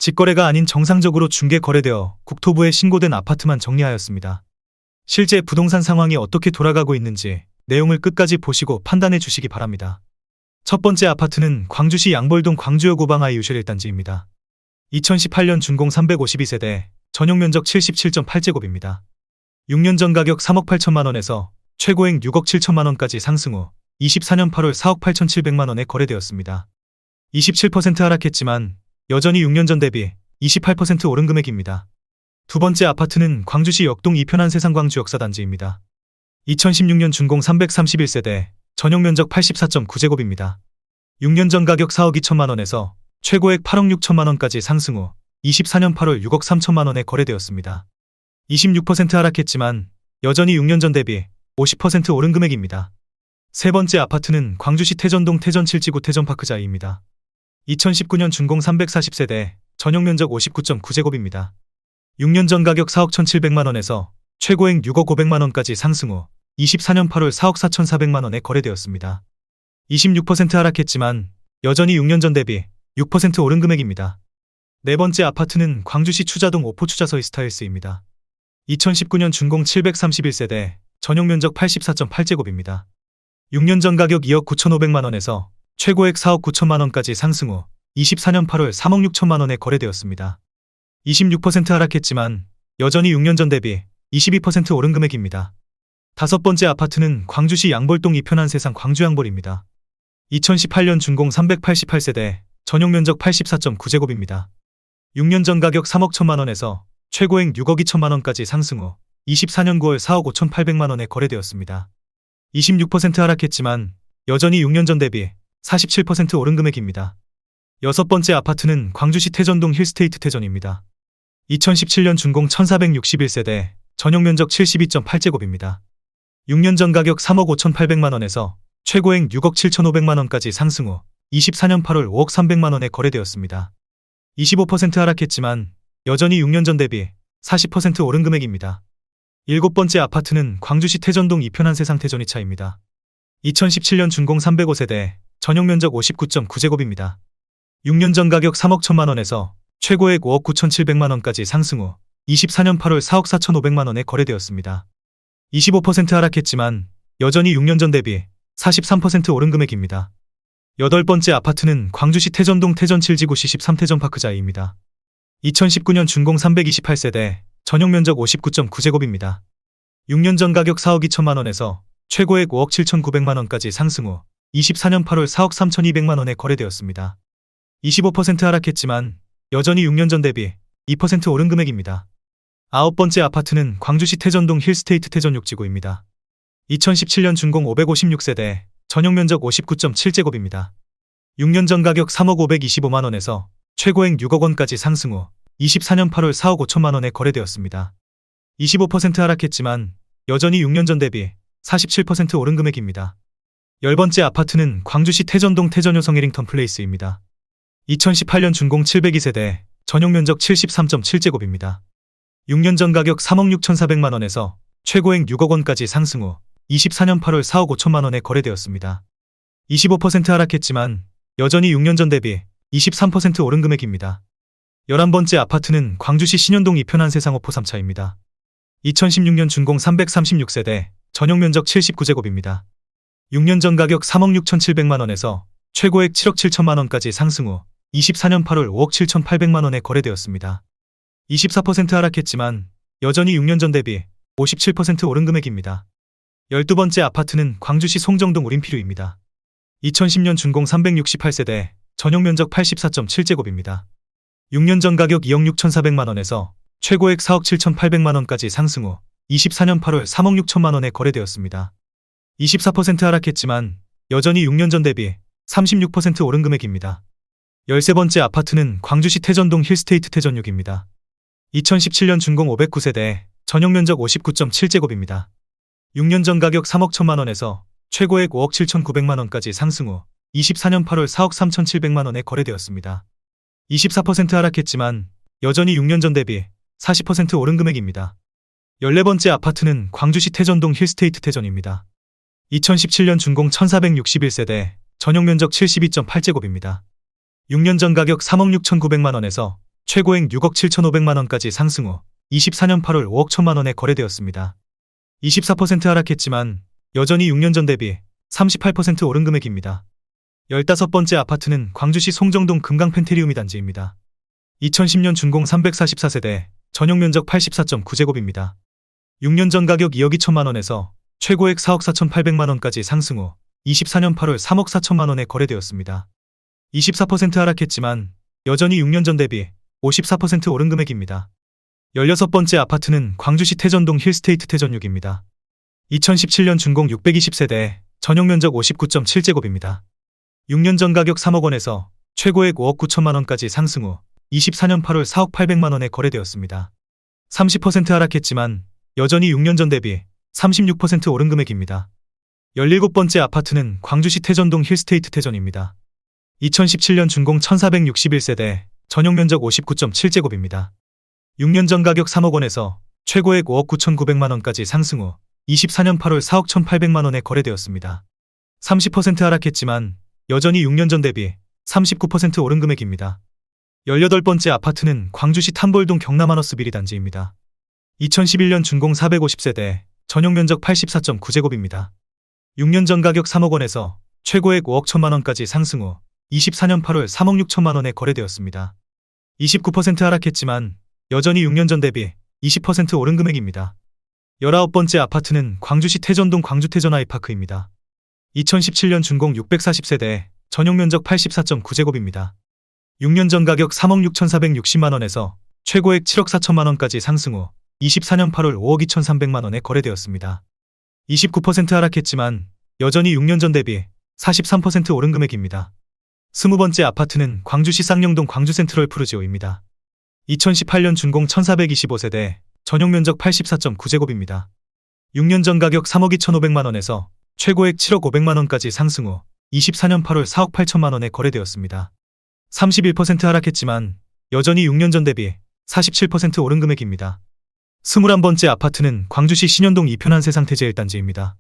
직거래가 아닌 정상적으로 중개 거래되어 국토부에 신고된 아파트만 정리하였습니다. 실제 부동산 상황이 어떻게 돌아가고 있는지 내용을 끝까지 보시고 판단해 주시기 바랍니다. 첫 번째 아파트는 광주시 양벌동 광주역 오방하이 유실 1단지입니다. 2018년 준공 352세대, 전용 면적 77.8제곱입니다. 6년 전 가격 3억 8천만 원에서 최고액 6억 7천만 원까지 상승 후 24년 8월 4억 8,700만 원에 거래되었습니다. 27% 하락했지만 여전히 6년 전 대비 28% 오른 금액입니다. 두 번째 아파트는 광주시 역동 이편한 세상광주 역사단지입니다. 2016년 준공 331세대, 전용 면적 84.9제곱입니다. 6년 전 가격 4억 2천만 원에서 최고액 8억 6천만 원까지 상승 후 24년 8월 6억 3천만 원에 거래되었습니다. 26% 하락했지만 여전히 6년 전 대비 50% 오른 금액입니다. 세 번째 아파트는 광주시 태전동 태전 7지구 태전파크자이입니다. 2019년 준공 340세대, 전용 면적 59.9제곱입니다. 6년 전 가격 4억 1,700만 원에서 최고액 6억 500만 원까지 상승 후 24년 8월 4억 4,400만 원에 거래되었습니다. 26% 하락했지만 여전히 6년 전 대비 6% 오른 금액입니다. 네 번째 아파트는 광주시 추자동 오포추자서 이스타힐스입니다. 2019년 준공 731세대, 전용 면적 84.8제곱입니다. 6년 전 가격 2억 9,500만 원에서 최고액 4억 9천만 원까지 상승 후 24년 8월 3억 6천만 원에 거래되었습니다. 26% 하락했지만 여전히 6년 전 대비 22% 오른 금액입니다. 다섯 번째 아파트는 광주시 양벌동 이편한 세상 광주양벌입니다. 2018년 준공 388세대, 전용 면적 84.9제곱입니다. 6년 전 가격 3억 1천만 원에서 최고액 6억 2천만 원까지 상승 후 24년 9월 4억 5,800만 원에 거래되었습니다. 26% 하락했지만 여전히 6년 전 대비 47% 오른 금액입니다. 여섯 번째 아파트는 광주시 태전동 힐스테이트 태전입니다. 2017년 준공 1461세대, 전용 면적 72.8제곱입니다. 6년 전 가격 3억 5,800만 원에서 최고액 6억 7,500만 원까지 상승 후 24년 8월 5억 300만 원에 거래되었습니다. 25% 하락했지만 여전히 6년 전 대비 40% 오른 금액입니다. 일곱 번째 아파트는 광주시 태전동 이편한 세상 태전이차입니다. 2017년 준공 305세대, 전용 면적 59.9제곱입니다. 6년 전 가격 3억 1천만 원에서 최고액 5억 9,700만 원까지 상승 후 24년 8월 4억 4,500만 원에 거래되었습니다. 25% 하락했지만 여전히 6년 전 대비 43% 오른 금액입니다. 여덟 번째 아파트는 광주시 태전동 태전 7지구 C13태전파크자이입니다. 2019년 준공 328세대, 전용 면적 59.9제곱입니다. 6년 전 가격 4억 2천만 원에서 최고액 5억 7,900만 원까지 상승 후 24년 8월 4억 3,200만 원에 거래되었습니다. 25% 하락했지만 여전히 6년 전 대비 2% 오른 금액입니다. 아홉 번째 아파트는 광주시 태전동 힐스테이트 태전 6지구입니다. 2017년 준공 556세대, 전용 면적 59.7제곱입니다. 6년 전 가격 3억 525만 원에서 최고액 6억 원까지 상승 후 24년 8월 4억 5천만 원에 거래되었습니다. 25% 하락했지만 여전히 6년 전 대비 47% 오른 금액입니다. 열 번째 아파트는 광주시 태전동 태전효성 해링턴 플레이스입니다. 2018년 준공 702세대, 전용 면적 73.7제곱입니다. 6년 전 가격 3억 6,400만 원에서 최고액 6억 원까지 상승 후 24년 8월 4억 5천만 원에 거래되었습니다. 25% 하락했지만 여전히 6년 전 대비 23% 오른 금액입니다. 11번째 아파트는 광주시 신현동 이편한 세상 오포 3차입니다. 2016년 준공 336세대, 전용 면적 79제곱입니다. 6년 전 가격 3억 6,700만 원에서 최고액 7억 7천만 원까지 상승 후 24년 8월 5억 7,800만 원에 거래되었습니다. 24% 하락했지만 여전히 6년 전 대비 57% 오른 금액입니다. 12번째 아파트는 광주시 송정동 우림피류입니다. 2010년 준공 368세대, 전용 면적 84.7제곱입니다. 6년 전 가격 2억 6,400만 원에서 최고액 4억 7,800만 원까지 상승 후 24년 8월 3억 6천만 원에 거래되었습니다. 24% 하락했지만 여전히 6년 전 대비 36% 오른 금액입니다. 13번째 아파트는 광주시 태전동 힐스테이트 태전 6입니다. 2017년 준공 509세대, 전용 면적 59.7제곱입니다. 6년 전 가격 3억 1천만 원에서 최고액 5억 7,900만 원까지 상승 후 24년 8월 4억 3,700만 원에 거래되었습니다. 24% 하락했지만 여전히 6년 전 대비 40% 오른 금액입니다. 14번째 아파트는 광주시 태전동 힐스테이트 태전입니다. 2017년 준공 1461세대, 전용 면적 72.8제곱입니다. 6년 전 가격 3억 6,900만 원에서 최고액 6억 7,500만 원까지 상승 후 24년 8월 5억 1천만 원에 거래되었습니다. 24% 하락했지만 여전히 6년 전 대비 38% 오른 금액입니다. 15번째 아파트는 광주시 송정동 금강펜테리움이 단지입니다. 2010년 준공 344세대, 전용 면적 84.9제곱입니다. 6년 전 가격 2억 2천만 원에서 최고액 4억 4,800만 원까지 상승 후 24년 8월 3억 4천만 원에 거래되었습니다. 24% 하락했지만 여전히 6년 전 대비 54% 오른 금액입니다. 16번째 아파트는 광주시 태전동 힐스테이트 태전육입니다. 2017년 준공 620세대, 전용 면적 59.7제곱입니다. 6년 전 가격 3억 원에서 최고액 5억 9천만 원까지 상승 후 24년 8월 4억 800만 원에 거래되었습니다. 30% 하락했지만 여전히 6년 전 대비 36% 오른 금액입니다. 17번째 아파트는 광주시 태전동 힐스테이트 태전입니다. 2017년 준공 1461세대, 전용 면적 59.7제곱입니다. 6년 전 가격 3억 원에서 최고액 5억 9,900만 원까지 상승 후 24년 8월 4억 1,800만 원에 거래되었습니다. 30% 하락했지만 여전히 6년 전 대비 39% 오른 금액입니다. 18번째 아파트는 광주시 탐볼동 경남하너스 비리 단지입니다. 2011년 준공 450세대, 전용 면적 84.9제곱입니다. 6년 전 가격 3억 원에서 최고액 5억 1천만 원까지 상승 후 24년 8월 3억 6천만 원에 거래되었습니다. 29% 하락했지만 여전히 6년 전 대비 20% 오른 금액입니다. 19번째 아파트는 광주시 태전동 광주태전 아이파크입니다. 2017년 준공 640세대, 전용 면적 84.9제곱입니다. 6년 전 가격 3억 6,460만 원에서 최고액 7억 4천만 원까지 상승 후 24년 8월 5억 2,300만 원에 거래되었습니다. 29% 하락했지만 여전히 6년 전 대비 43% 오른 금액입니다. 20번째 아파트는 광주시 쌍용동 광주센트럴 푸르지오입니다. 2018년 준공 1425세대, 전용 면적 84.9제곱입니다. 6년 전 가격 3억 2,500만 원에서 최고액 7억 500만 원까지 상승 후 24년 8월 4억 8천만 원에 거래되었습니다. 31% 하락했지만 여전히 6년 전 대비 47% 오른 금액입니다. 21번째 아파트는 광주시 신현동 이편한 세상태제 1단지입니다.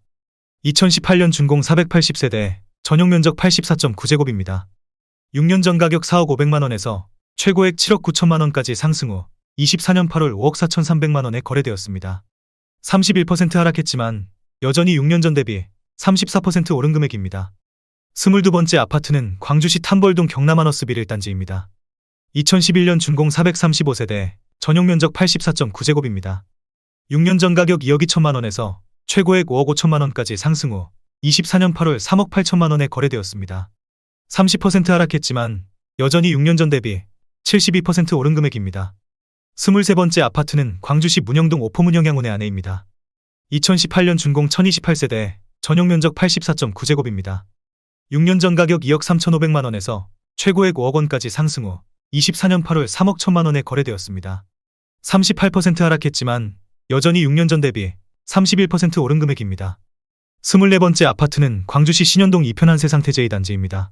2018년 준공 480세대, 전용 면적 84.9제곱입니다. 6년 전 가격 4억 500만 원에서 최고액 7억 9천만 원까지 상승 후 24년 8월 5억 4,300만 원에 거래되었습니다. 31% 하락했지만 여전히 6년 전 대비 34% 오른 금액입니다. 22번째 아파트는 광주시 탐볼동 경남하너스 빌 1단지입니다. 2011년 준공 435세대, 전용 면적 84.9제곱입니다. 6년 전 가격 2억 2천만 원에서 최고액 5억 5천만 원까지 상승 후 24년 8월 3억 8천만 원에 거래되었습니다. 30% 하락했지만 여전히 6년 전 대비 72% 오른 금액입니다. 23번째 아파트는 광주시 문영동 오포문영양원의 아내입니다. 2018년 준공 1028세대, 전용 면적 84.9제곱입니다. 6년 전 가격 2억 3,500만 원에서 최고액 5억 원까지 상승 후 24년 8월 3억 1천만 원에 거래되었습니다. 38% 하락했지만 여전히 6년 전 대비 31% 오른 금액입니다. 24번째 아파트는 광주시 신현동 이편한 세상태제 2단지입니다.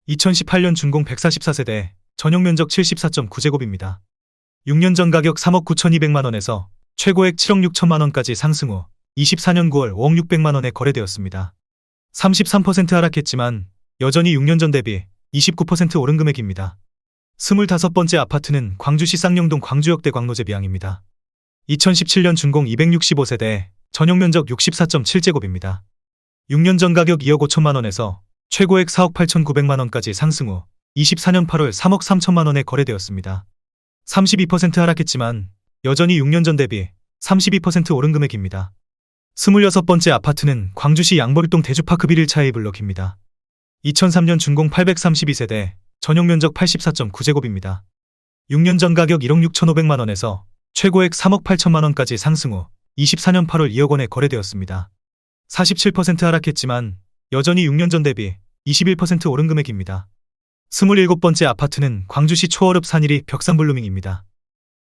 2018년 준공 144세대, 전용 면적 74.9제곱입니다. 6년 전 가격 3억 9,200만 원에서 최고액 7억 6천만 원까지 상승 후 24년 9월 5억 600만 원에 거래되었습니다. 33% 하락했지만 여전히 6년 전 대비 29% 오른 금액입니다. 25번째 아파트는 광주시 쌍용동 광주역대 광로제 비양입니다. 2017년 준공 265세대, 전용 면적 64.7제곱입니다. 6년 전 가격 2억 5천만 원에서 최고액 4억 8,900만 원까지 상승 후 24년 8월 3억 3천만 원에 거래되었습니다. 32% 하락했지만 여전히 6년 전 대비 32% 오른 금액입니다. 26번째 아파트는 광주시 양벌동 대주파크 빌 1차 A블럭입니다. 2003년 준공 832세대, 전용 면적 84.9제곱입니다. 6년 전 가격 1억 6,500만 원에서 최고액 3억 8천만 원까지 상승 후 24년 8월 2억 원에 거래되었습니다. 47% 하락했지만 여전히 6년 전 대비 21% 오른 금액입니다. 27번째 아파트는 광주시 초월읍 산일이 벽산블루밍입니다.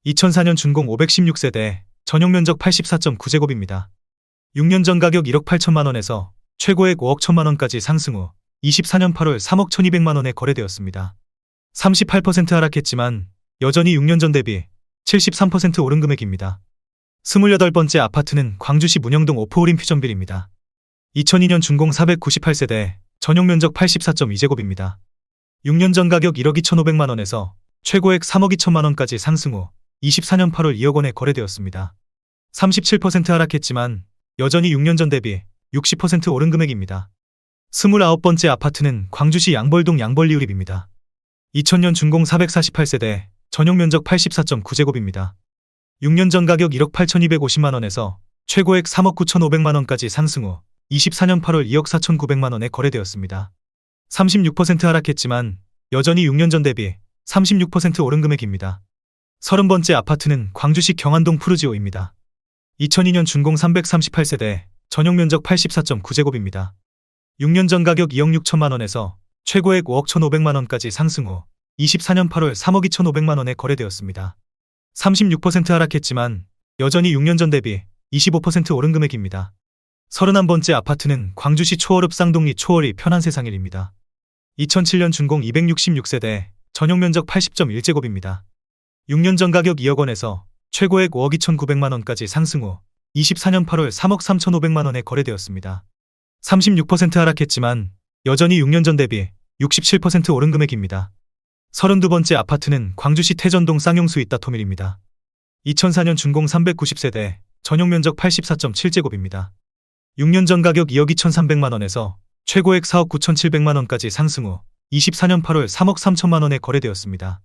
2004년 준공 516세대, 전용 면적 84.9제곱입니다. 6년 전 가격 1억 8천만 원에서 최고액 5억 1천만 원까지 상승 후 24년 8월 3억 1,200만 원에 거래되었습니다. 38% 하락했지만 여전히 6년 전 대비 73% 오른 금액입니다. 28번째 아파트는 광주시 문영동 오포올인 퓨전빌입니다. 2002년 준공 498세대, 전용 면적 84.2제곱입니다. 6년 전 가격 1억 2,500만 원에서 최고액 3억 2천만 원까지 상승 후 24년 8월 2억 원에 거래되었습니다. 37% 하락했지만 여전히 6년 전 대비 60% 오른 금액입니다. 29번째 아파트는 광주시 양벌동 양벌리우립입니다. 2000년 준공 448세대, 전용 면적 84.9제곱입니다. 6년 전 가격 1억 8,250만 원에서 최고액 3억 9,500만 원까지 상승 후 24년 8월 2억 4,900만 원에 거래되었습니다. 36% 하락했지만 여전히 6년 전 대비 36% 오른 금액입니다. 30번째 아파트는 광주시 경안동 푸르지오입니다. 2002년 준공 338세대, 전용 면적 84.9제곱입니다. 6년 전 가격 2억 6천만 원에서 최고액 5억 1,500만 원까지 상승 후 24년 8월 3억 2,500만 원에 거래되었습니다. 36% 하락했지만 여전히 6년 전 대비 25% 오른 금액입니다. 31번째 아파트는 광주시 초월읍 쌍동리 초월이 편한세상일입니다. 2007년 준공 266세대, 전용 면적 80.1제곱입니다. 6년 전 가격 2억 원에서 최고액 5억 2,900만 원까지 상승 후 24년 8월 3억 3,500만 원에 거래되었습니다. 36% 하락했지만 여전히 6년 전 대비 67% 오른 금액입니다. 32번째 아파트는 광주시 태전동 쌍용수 이따토밀입니다. 2004년 준공 390세대, 전용 면적 84.7제곱입니다. 6년 전 가격 2억 2,300만 원에서 최고액 4억 9,700만 원까지 상승 후 24년 8월 3억 3천만 원에 거래되었습니다.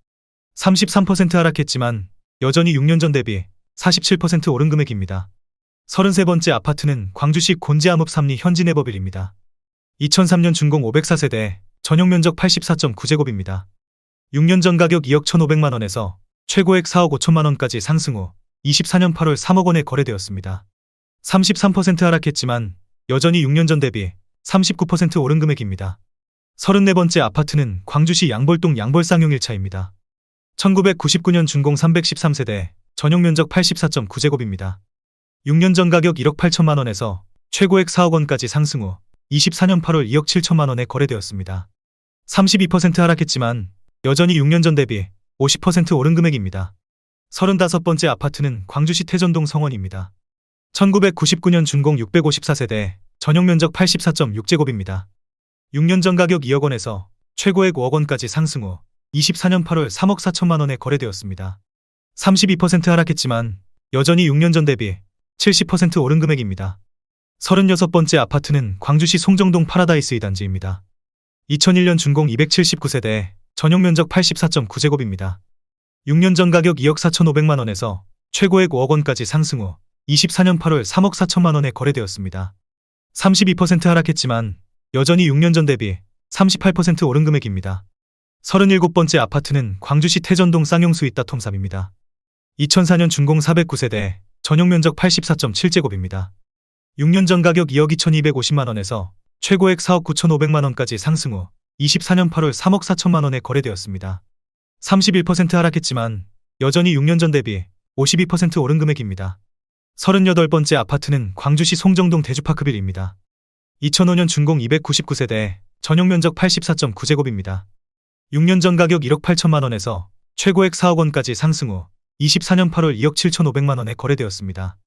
33% 하락했지만 여전히 6년 전 대비 47% 오른 금액입니다. 33번째 아파트는 광주시 곤지암읍 삼리 현진해버빌입니다. 2003년 준공 504세대, 전용 면적 84.9제곱입니다. 6년 전 가격 2억 1,500만 원에서 최고액 4억 5천만 원까지 상승 후 24년 8월 3억 원에 거래되었습니다. 33% 하락했지만 여전히 6년 전 대비 39% 오른 금액입니다. 34번째 아파트는 광주시 양벌동 양벌쌍용 1차입니다. 1999년 준공 313세대, 전용 면적 84.9제곱입니다. 6년 전 가격 1억 8천만 원에서 최고액 4억 원까지 상승 후 24년 8월 2억 7천만 원에 거래되었습니다. 32% 하락했지만 여전히 6년 전 대비 50% 오른 금액입니다. 35번째 아파트는 광주시 태전동 성원입니다. 1999년 준공 654세대, 전용 면적 84.6제곱입니다. 6년 전 가격 2억 원에서 최고액 5억 원까지 상승 후 24년 8월 3억 4천만 원에 거래되었습니다. 32% 하락했지만 여전히 6년 전 대비 70% 오른 금액입니다. 36번째 아파트는 광주시 송정동 파라다이스 2단지입니다. 2001년 준공 279세대, 전용 면적 84.9제곱입니다. 6년 전 가격 2억 4,500만 원에서 최고액 5억 원까지 상승 후 24년 8월 3억 4천만 원에 거래되었습니다. 32% 하락했지만 여전히 6년 전 대비 38% 오른 금액입니다. 37번째 아파트는 광주시 태전동 쌍용수 이따톰삽입니다. 2004년 준공 409세대, 전용 면적 84.7제곱입니다. 6년 전 가격 2억 2,250만 원에서 최고액 4억 9,500만 원까지 상승 후 24년 8월 3억 4천만 원에 거래되었습니다. 31% 하락했지만 여전히 6년 전 대비 52% 오른 금액입니다. 38번째 아파트는 광주시 송정동 대주파크빌입니다. 2005년 준공 299세대, 전용 면적 84.9제곱입니다. 6년 전 가격 1억 8천만 원에서 최고액 4억 원까지 상승 후 24년 8월 2억 7,500만 원에 거래되었습니다.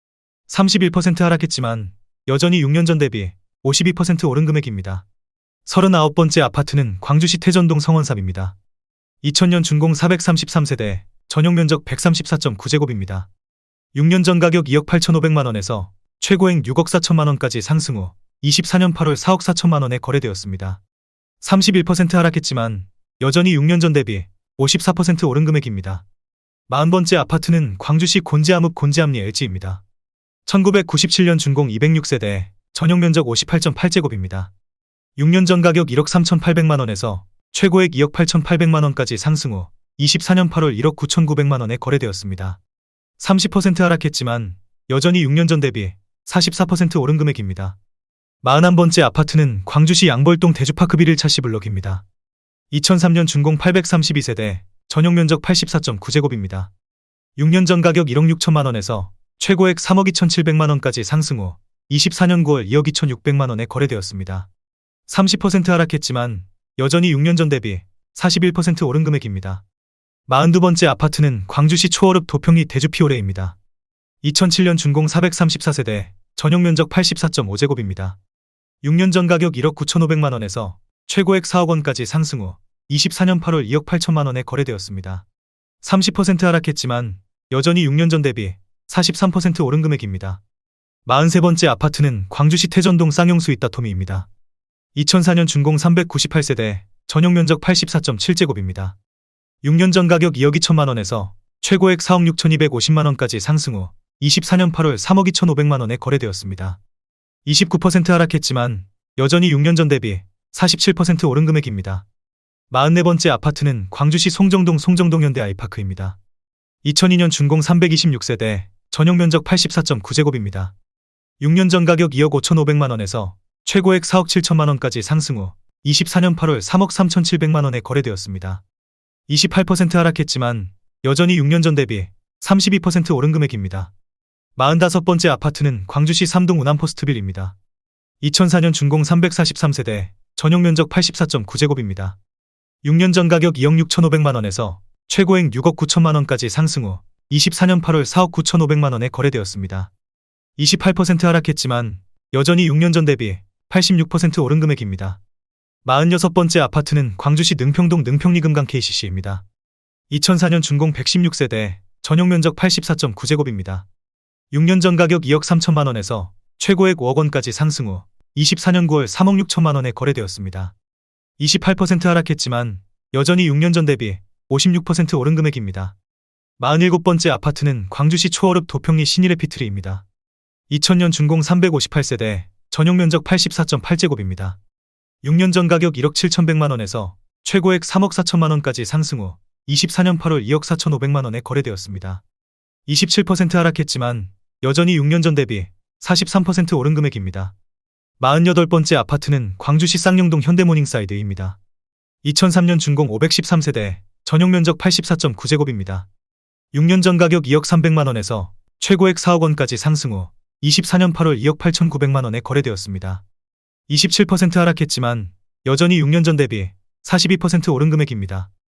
31% 하락했지만 여전히 6년 전 대비 52% 오른 금액입니다. 39번째 아파트는 광주시 태전동 성원삽입니다. 2000년 준공 433세대, 전용 면적 134.9제곱입니다. 6년 전 가격 2억 8,500만 원에서 최고액 6억 4천만 원까지 상승 후 24년 8월 4억 4천만 원에 거래되었습니다. 31% 하락했지만 여전히 6년 전 대비 54% 오른 금액입니다. 40번째 아파트는 광주시 곤지암읍 곤지암리 LG입니다. 1997년 준공 206세대, 전용 면적 58.8제곱입니다. 6년 전 가격 1억 3,800만 원에서 최고액 2억 8,800만 원까지 상승 후 24년 8월 1억 9,900만 원에 거래되었습니다. 30% 하락했지만 여전히 6년 전 대비 44% 오른 금액입니다. 41번째 아파트는 광주시 양벌동 대주파크빌 1차 C블록입니다. 2003년 준공 832세대, 전용 면적 84.9제곱입니다. 6년 전 가격 1억 6천만 원에서 최고액 3억 2,700만 원까지 상승 후 24년 9월 2억 2,600만 원에 거래되었습니다. 30% 하락했지만 여전히 6년 전 대비 41% 오른 금액입니다. 42번째 아파트는 광주시 초월읍 도평리 대주피오레입니다. 2007년 준공 434세대, 전용 면적 84.5제곱입니다. 6년 전 가격 1억 9,500만 원에서 최고액 4억 원까지 상승 후 24년 8월 2억 8천만 원에 거래되었습니다. 30% 하락했지만 여전히 6년 전 대비 43% 오른 금액입니다. 43번째 아파트는 광주시 태전동 쌍용수 이따토미입니다. 2004년 준공 398세대, 전용 면적 84.7제곱입니다. 6년 전 가격 2억 2천만 원에서 최고액 4억 6,250만 원까지 상승 후 24년 8월 3억 2,500만 원에 거래되었습니다. 29% 하락했지만 여전히 6년 전 대비 47% 오른 금액입니다. 44번째 아파트는 광주시 송정동 현대 아이파크입니다. 2002년 준공 326세대, 전용 면적 84.9제곱입니다. 6년 전 가격 2억 5,500만 원에서 최고액 4억 7천만 원까지 상승 후 24년 8월 3억 3,700만 원에 거래되었습니다. 28% 하락했지만 여전히 6년 전 대비 32% 오른 금액입니다. 45번째 아파트는 광주시 삼동 운암포스트빌입니다. 2004년 준공 343세대, 전용 면적 84.9제곱입니다. 6년 전 가격 2억 6,500만 원에서 최고액 6억 9천만 원까지 상승 후 24년 8월 4억 9,500만 원에 거래되었습니다. 28% 하락했지만 여전히 6년 전 대비 86% 오른 금액입니다. 46번째 아파트는 광주시 능평동 능평리금강 KCC입니다. 2004년 준공 116세대, 전용 면적 84.9제곱입니다. 6년 전 가격 2억 3천만 원에서 최고액 5억 원까지 상승 후 24년 9월 3억 6천만 원에 거래되었습니다. 28% 하락했지만 여전히 6년 전 대비 56% 오른 금액입니다. 47번째 아파트는 광주시 초월읍 도평리 신일에피트리입니다. 2000년 준공 358세대, 전용 면적 84.8제곱입니다. 6년 전 가격 1억 7,100만 원에서 최고액 3억 4천만 원까지 상승 후 24년 8월 2억 4,500만 원에 거래되었습니다. 27% 하락했지만 여전히 6년 전 대비 43% 오른 금액입니다. 48번째 아파트는 광주시 쌍용동 현대모닝사이드입니다. 2003년 준공 513세대, 전용 면적 84.9제곱입니다. 6년 전 가격 2억 300만 원에서 최고액 4억 원까지 상승 후 24년 8월 2억 8,900만 원에 거래되었습니다. 27% 하락했지만 여전히 6년 전 대비 42% 오른 금액입니다.